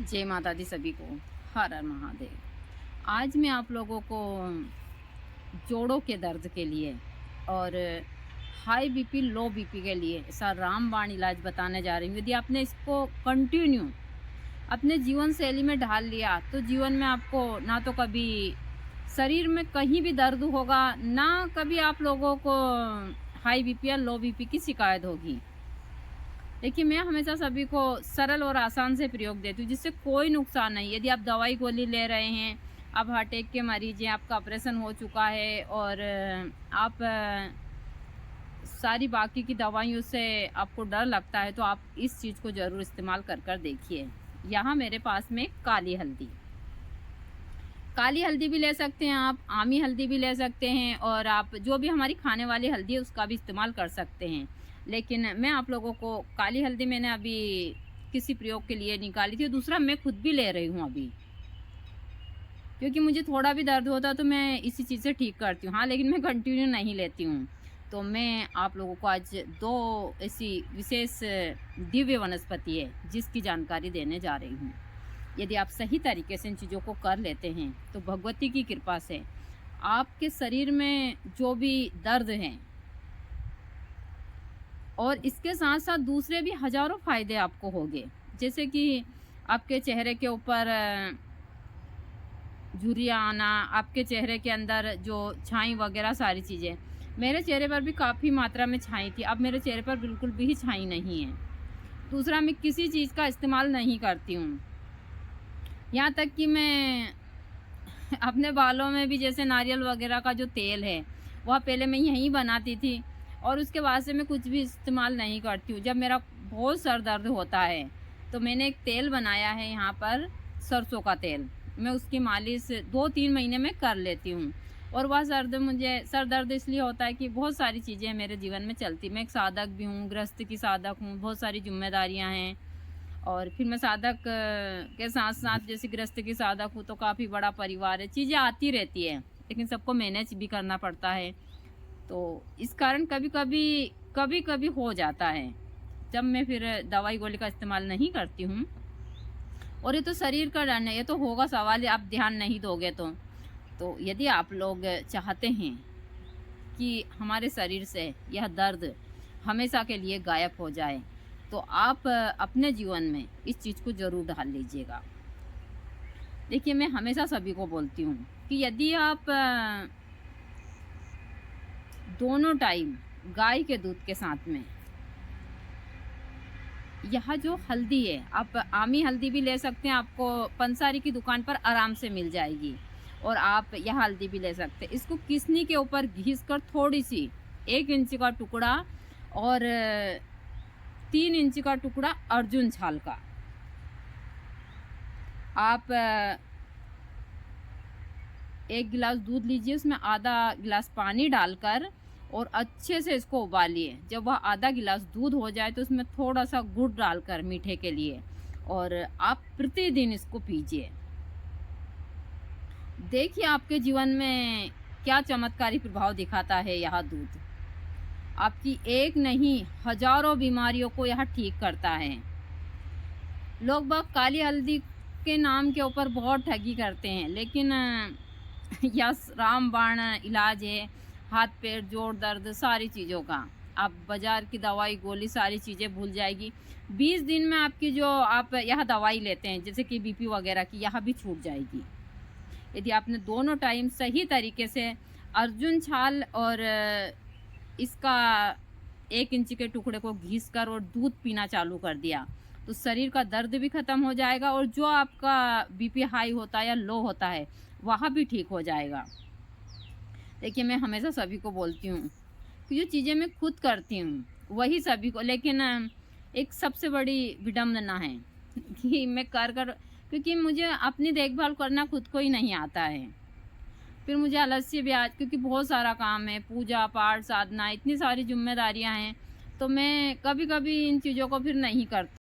जय माता दी सभी को। हर हर महादेव। आज मैं आप लोगों को जोड़ों के दर्द के लिए और हाई बीपी लो बीपी के लिए ऐसा रामबाण इलाज बताने जा रही हूँ। यदि आपने इसको कंटिन्यू अपने जीवन शैली में ढाल लिया तो जीवन में आपको ना तो कभी शरीर में कहीं भी दर्द होगा, ना कभी आप लोगों को हाई बीपी या लो बीपी की शिकायत होगी। देखिए, मैं हमेशा सभी को सरल और आसान से प्रयोग देती हूँ जिससे कोई नुकसान नहीं। यदि आप दवाई गोली ले रहे हैं, आप हार्ट अटैक के मरीज हैं, आपका ऑपरेशन हो चुका है और आप सारी बाकी की दवाइयों से आपको डर लगता है, तो आप इस चीज़ को ज़रूर इस्तेमाल कर देखिए। यहाँ मेरे पास में काली हल्दी भी ले सकते हैं आप, आमी हल्दी भी ले सकते हैं और आप जो भी हमारी खाने वाली हल्दी है उसका भी इस्तेमाल कर सकते हैं। लेकिन मैं आप लोगों को काली हल्दी मैंने अभी किसी प्रयोग के लिए निकाली थी, दूसरा मैं खुद भी ले रही हूँ अभी। क्योंकि मुझे थोड़ा भी दर्द होता है तो मैं इसी चीज़ से ठीक करती हूँ। हाँ, लेकिन मैं कंटिन्यू नहीं लेती हूँ। तो मैं आप लोगों को आज 2 ऐसी विशेष दिव्य वनस्पति है जिसकी जानकारी देने जा रही हूँ। यदि आप सही तरीके से इन चीज़ों को कर लेते हैं तो भगवती की कृपा से आपके शरीर में जो भी दर्द हैं और इसके साथ साथ दूसरे भी हज़ारों फ़ायदे आपको होंगे। जैसे कि आपके चेहरे के ऊपर झुर्रियाँ आना, आपके चेहरे के अंदर जो छाई वगैरह सारी चीज़ें। मेरे चेहरे पर भी काफ़ी मात्रा में छाई थी, अब मेरे चेहरे पर बिल्कुल भी छाई नहीं है। दूसरा, मैं किसी चीज़ का इस्तेमाल नहीं करती हूँ। यहाँ तक कि मैं अपने बालों में भी जैसे नारियल वगैरह का जो तेल है, वह पहले मैं यहीं बनाती थी और उसके बाद से मैं कुछ भी इस्तेमाल नहीं करती हूँ। जब मेरा बहुत सर दर्द होता है, तो मैंने एक तेल बनाया है यहाँ पर, सरसों का तेल। मैं उसकी मालिश 2-3 महीने में कर लेती हूँ और वह सर दर्द इसलिए होता है कि बहुत सारी चीज़ें मेरे जीवन में चलती। मैं एक साधक भी हूँ, गृहस्थ की साधक हूँ, बहुत सारी ज़िम्मेदारियाँ हैं और फिर मैं साधक के साथ-साथ जैसे गृहस्थ की साधक हूँ, तो काफ़ी बड़ा परिवार है, चीज़ें आती रहती है, लेकिन सबको मैनेज भी करना पड़ता है। तो इस कारण कभी-कभी हो जाता है, जब मैं फिर दवाई गोली का इस्तेमाल नहीं करती हूँ और ये तो शरीर का डर है, ये तो होगा सवाल आप ध्यान नहीं दोगे तो। तो यदि आप लोग चाहते हैं कि हमारे शरीर से यह दर्द हमेशा के लिए गायब हो जाए, तो आप अपने जीवन में इस चीज़ को ज़रूर ढाल लीजिएगा। देखिए, मैं हमेशा सभी को बोलती हूँ कि यदि आप दोनों टाइम गाय के दूध के साथ में यह जो हल्दी है, आप आमी हल्दी भी ले सकते हैं, आपको पंसारी की दुकान पर आराम से मिल जाएगी और आप यह हल्दी भी ले सकते हैं। इसको किसनी के ऊपर घिस कर थोड़ी-सी 1 इंच का टुकड़ा और 3 इंच का टुकड़ा अर्जुन छाल का आप 1 गिलास दूध लीजिए, उसमें आधा गिलास पानी डालकर और अच्छे से इसको उबालिए। जब वह आधा गिलास दूध हो जाए तो उसमें थोड़ा-सा गुड़ डालकर मीठे के लिए और आप प्रतिदिन इसको पीजिए। देखिए, आपके जीवन में क्या चमत्कारी प्रभाव दिखाता है यह दूध। आपकी एक नहीं, हज़ारों बीमारियों को यह ठीक करता है। लोग बाग काली हल्दी के नाम के ऊपर बहुत ठगी करते हैं, लेकिन यह रामबाण इलाज है, हाथ पैर जोड़ दर्द सारी चीज़ों का। आप बाज़ार की दवाई गोली सारी चीज़ें भूल जाएगी। 20 दिन में आपकी जो आप यह दवाई लेते हैं जैसे कि बीपी वगैरह की, यह भी छूट जाएगी। यदि आपने दोनों टाइम सही तरीके से अर्जुन छाल और इसका 1 इंच के टुकड़े को घिस कर और दूध पीना चालू कर दिया, तो शरीर का दर्द भी ख़त्म हो जाएगा और जो आपका बीपी हाई होता है या लो होता है, वह भी ठीक हो जाएगा। देखिए, मैं हमेशा सभी को बोलती हूँ कि जो चीज़ें मैं खुद करती हूँ, वही सभी को, लेकिन एक सबसे बड़ी विडंबना है कि मैं कर क्योंकि मुझे अपनी देखभाल करना खुद को ही नहीं आता है। फिर मुझे आलस्य भी क्योंकि बहुत सारा काम है, पूजा-पाठ, साधना, इतनी सारी ज़िम्मेदारियाँ हैं, तो मैं कभी-कभी इन चीज़ों को फिर नहीं करती।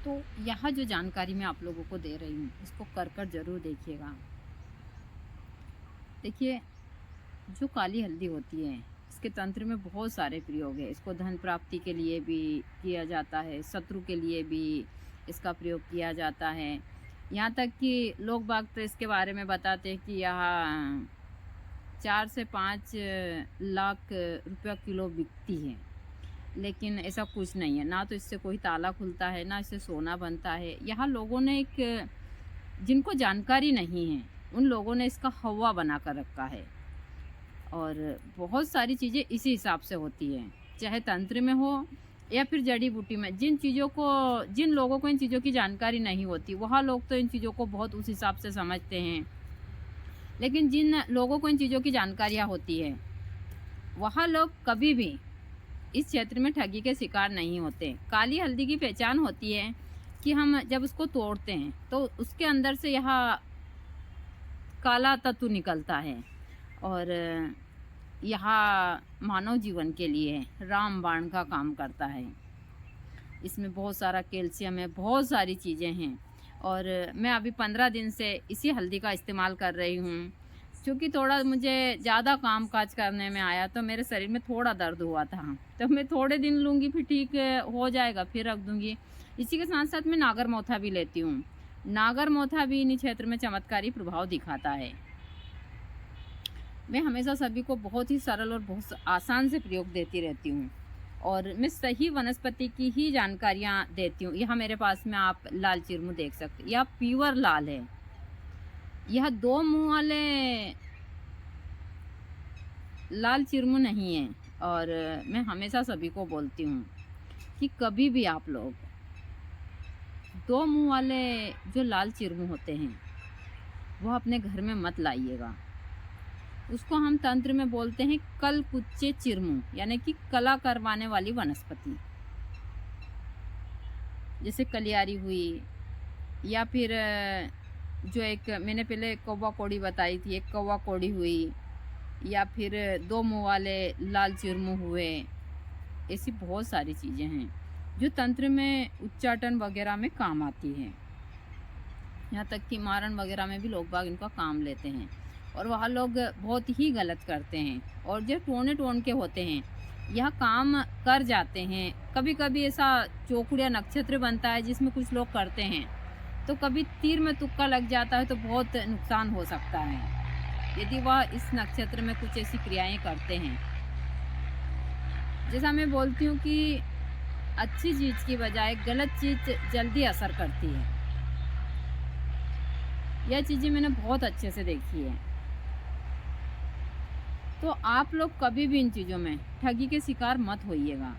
तो यह जो जानकारी मैं आप लोगों को दे रही हूँ, इसको कर ज़रूर देखिएगा। देखिए, जो काली हल्दी होती है, इसके तंत्र में बहुत सारे प्रयोग हैं। इसको धन प्राप्ति के लिए भी किया जाता है, शत्रु के लिए भी, इसका प्रयोग किया जाता है। यहाँ तक कि लोग बाग तो इसके बारे में बताते हैं कि यहाँ 4 से 5 लाख रुपया किलो बिकती है, लेकिन ऐसा कुछ नहीं है। ना तो इससे कोई ताला खुलता है, ना इससे सोना बनता है। यहाँ लोगों ने एक, जिनको जानकारी नहीं है उन लोगों ने इसका हवा बना कर रखा है। और बहुत सारी चीज़ें इसी हिसाब से होती हैं, चाहे तंत्र में हो या फिर जड़ी बूटी में। जिन लोगों को इन चीज़ों की जानकारी नहीं होती, वह लोग तो इन चीज़ों को बहुत उस हिसाब से समझते हैं। लेकिन जिन लोगों को इन चीज़ों की जानकारियाँ होती है, वह लोग कभी भी इस क्षेत्र में ठगी के शिकार नहीं होते। काली हल्दी की पहचान होती है कि हम जब उसको तोड़ते हैं तो उसके अंदर से यह काला तत्व निकलता है, और यह मानव जीवन के लिए रामबाण का काम करता है। इसमें बहुत सारा कैल्शियम है, बहुत सारी चीज़ें हैं। और मैं अभी 15 दिन से इसी हल्दी का इस्तेमाल कर रही हूँ। क्योंकि थोड़ा मुझे ज़्यादा काम काज करने में आया तो मेरे शरीर में थोड़ा दर्द हुआ था, तो मैं थोड़े दिन लूँगी, फिर ठीक हो जाएगा, फिर रख दूँगी। इसी के साथ साथ मैं नागर मोथा भी लेती हूँ। नागर मोथा भी इन क्षेत्र में चमत्कारी प्रभाव दिखाता है। मैं हमेशा सभी को बहुत ही सरल और बहुत आसान से प्रयोग देती रहती हूँ, और मैं सही वनस्पति की ही जानकारियाँ देती हूँ। यह मेरे पास में आप लाल चिरमू देख सकते हैं, यह प्योर लाल है। यह 2 मुंह वाले लाल चिरमू नहीं है। और मैं हमेशा सभी को बोलती हूँ कि कभी भी आप लोग 2 मुंह वाले जो लाल चिरमू होते हैं वह अपने घर में मत लाइएगा। उसको हम तंत्र में बोलते हैं कल कुच्चे चिरमू, यानी कि कला करवाने वाली वनस्पति। जैसे कलियारी हुई, या फिर जो एक मैंने पहले कौवा कौड़ी बताई थी, एक कौवा कौड़ी हुई, या फिर 2 मुंह वाले लाल चिरमू हुए। ऐसी बहुत सारी चीज़ें हैं जो तंत्र में उच्चाटन वगैरह में काम आती हैं। यहाँ तक कि मारण वगैरह में भी लोग बाग इनका काम लेते हैं, और वह लोग बहुत ही गलत करते हैं। और जो टोन के होते हैं यह काम कर जाते हैं। कभी कभी ऐसा चौकुड़िया नक्षत्र बनता है जिसमें कुछ लोग करते हैं, तो कभी तीर में तुक्का लग जाता है तो बहुत नुकसान हो सकता है यदि वह इस नक्षत्र में कुछ ऐसी क्रियाएं करते हैं। जैसा मैं बोलती हूँ कि अच्छी चीज़ की बजाय गलत चीज़ जल्दी असर करती है। यह चीज़ें मैंने बहुत अच्छे से देखी है। तो आप लोग कभी भी इन चीज़ों में ठगी के शिकार मत होइएगा।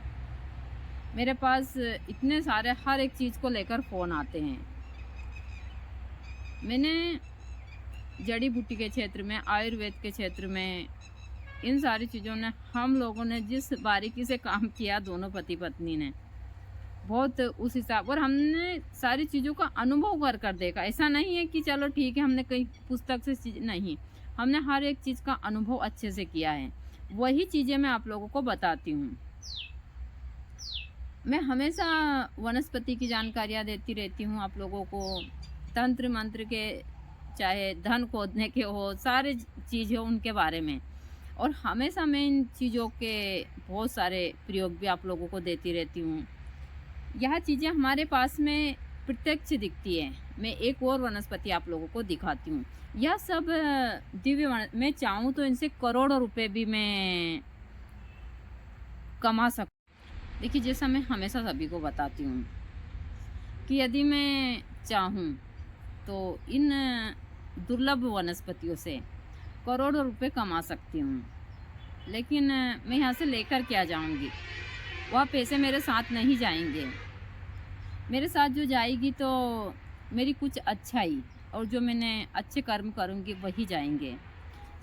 मेरे पास इतने सारे हर एक चीज़ को लेकर फ़ोन आते हैं। मैंने जड़ी बूटी के क्षेत्र में, आयुर्वेद के क्षेत्र में, इन सारी चीज़ों ने हम लोगों ने जिस बारीकी से काम किया, दोनों पति पत्नी ने, बहुत उस हिसाब, और हमने सारी चीज़ों का अनुभव कर देखा। ऐसा नहीं है कि चलो ठीक है हमने कहीं पुस्तक से चीज़ नहीं, हमने हर एक चीज़ का अनुभव अच्छे से किया है। वही चीज़ें मैं आप लोगों को बताती हूँ। मैं हमेशा वनस्पति की जानकारियाँ देती रहती हूँ आप लोगों को। तंत्र मंत्र के, चाहे धन खोदने के हो, सारे चीज़ हो उनके बारे में। और हमेशा मैं इन चीज़ों के बहुत सारे प्रयोग भी आप लोगों को देती रहती हूँ। यह चीज़ें हमारे पास में प्रत्यक्ष दिखती है। मैं एक और वनस्पति आप लोगों को दिखाती हूँ। यह सब दिव्य मैं चाहूँ तो इनसे करोड़ों रुपए भी मैं कमा सकती। देखिए, जैसा मैं हमेशा सभी को बताती हूँ कि यदि मैं चाहूँ तो इन दुर्लभ वनस्पतियों से करोड़ों रुपए कमा सकती हूँ। लेकिन मैं यहाँ से लेकर क्या जाऊँगी? वह पैसे मेरे साथ नहीं जाएंगे। मेरे साथ जो जाएगी तो मेरी कुछ अच्छाई और जो मैंने अच्छे कर्म करूँगी वही जाएंगे।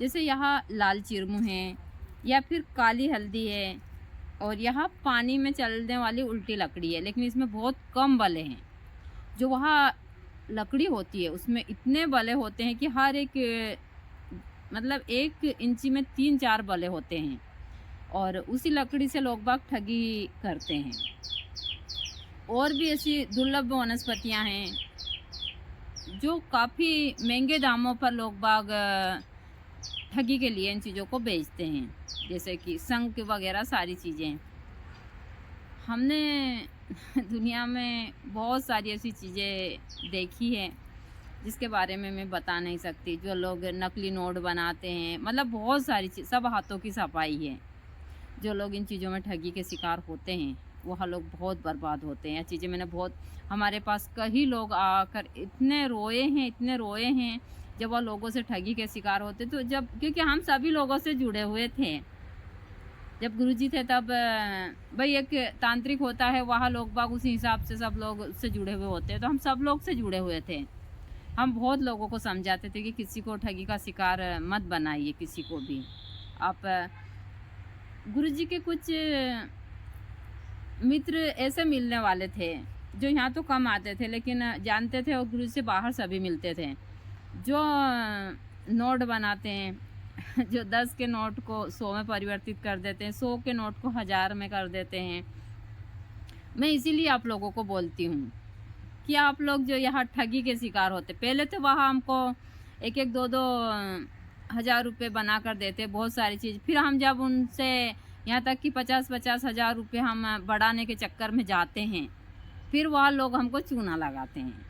जैसे यहाँ लाल चिरमू है, या फिर काली हल्दी है, और यहाँ पानी में चलने वाली उल्टी लकड़ी है। लेकिन इसमें बहुत कम बले हैं। जो वहाँ लकड़ी होती है उसमें इतने बले होते हैं कि हर एक मतलब 1 इंची में 3-4 बले होते हैं, और उसी लकड़ी से लोग बाग ठगी करते हैं। और भी ऐसी दुर्लभ वनस्पतियाँ हैं जो काफ़ी महंगे दामों पर लोग बाग ठगी के लिए इन चीज़ों को बेचते हैं। जैसे कि शंख वगैरह सारी चीज़ें। हमने दुनिया में बहुत सारी ऐसी चीज़ें देखी हैं जिसके बारे में मैं बता नहीं सकती। जो लोग नकली नोट बनाते हैं, मतलब बहुत सारी चीज़, सब हाथों की सफाई है। जो लोग इन चीज़ों में ठगी के शिकार होते हैं, वह लोग बहुत बर्बाद होते हैं। ये चीज़ें मैंने बहुत, हमारे पास कई लोग आकर इतने रोए हैं जब वह लोगों से ठगी के शिकार होते। तो जब, क्योंकि हम सभी लोगों से जुड़े हुए थे। जब गुरुजी थे तब भई एक तांत्रिक होता है, वहाँ लोग बाग उसी हिसाब से सब लोग उससे जुड़े हुए होते हैं, तो हम सब लोग से जुड़े हुए थे। हम बहुत लोगों को समझाते थे कि किसी को ठगी का शिकार मत बनाइए, किसी को भी। आप गुरुजी के कुछ मित्र ऐसे मिलने वाले थे, जो यहाँ तो कम आते थे लेकिन जानते थे, और गुरुजी से बाहर सभी मिलते थे। जो नोट बनाते हैं, जो 10 के नोट को 100 में परिवर्तित कर देते हैं, 100 के नोट को 1000 में कर देते हैं। मैं इसीलिए आप लोगों को बोलती हूँ कि आप लोग जो यहाँ ठगी के शिकार होते, पहले तो वहाँ हमको 1-1, 2-2 हज़ार रुपये बना कर देते, बहुत सारी चीज़। फिर हम जब उनसे यहाँ तक कि 50-50 हज़ार रुपये हम बढ़ाने के चक्कर में जाते हैं, फिर वह लोग हमको चूना लगाते हैं।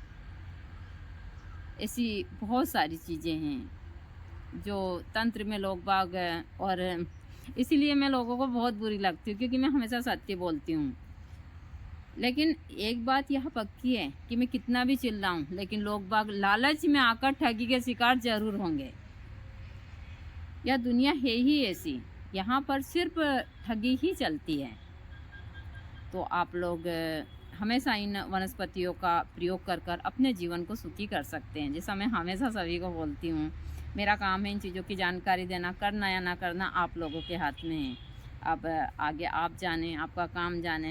ऐसी बहुत सारी चीज़ें हैं जो तंत्र में लोग बाग, और इसीलिए मैं लोगों को बहुत बुरी लगती हूँ, क्योंकि मैं हमेशा सत्य बोलती हूँ। लेकिन एक बात यह पक्की है कि मैं कितना भी चिल्लाऊं, लेकिन लोग बाग लालच में आकर ठगी के शिकार जरूर होंगे। यह दुनिया है ही ऐसी, यहाँ पर सिर्फ ठगी ही चलती है। तो आप लोग हमेशा इन वनस्पतियों का प्रयोग कर कर अपने जीवन को सुखी कर सकते हैं। जैसा मैं हमेशा सभी को बोलती हूँ, मेरा काम है इन चीज़ों की जानकारी देना, करना या ना करना आप लोगों के हाथ में है। अब आगे आप जानें, आपका काम जाने।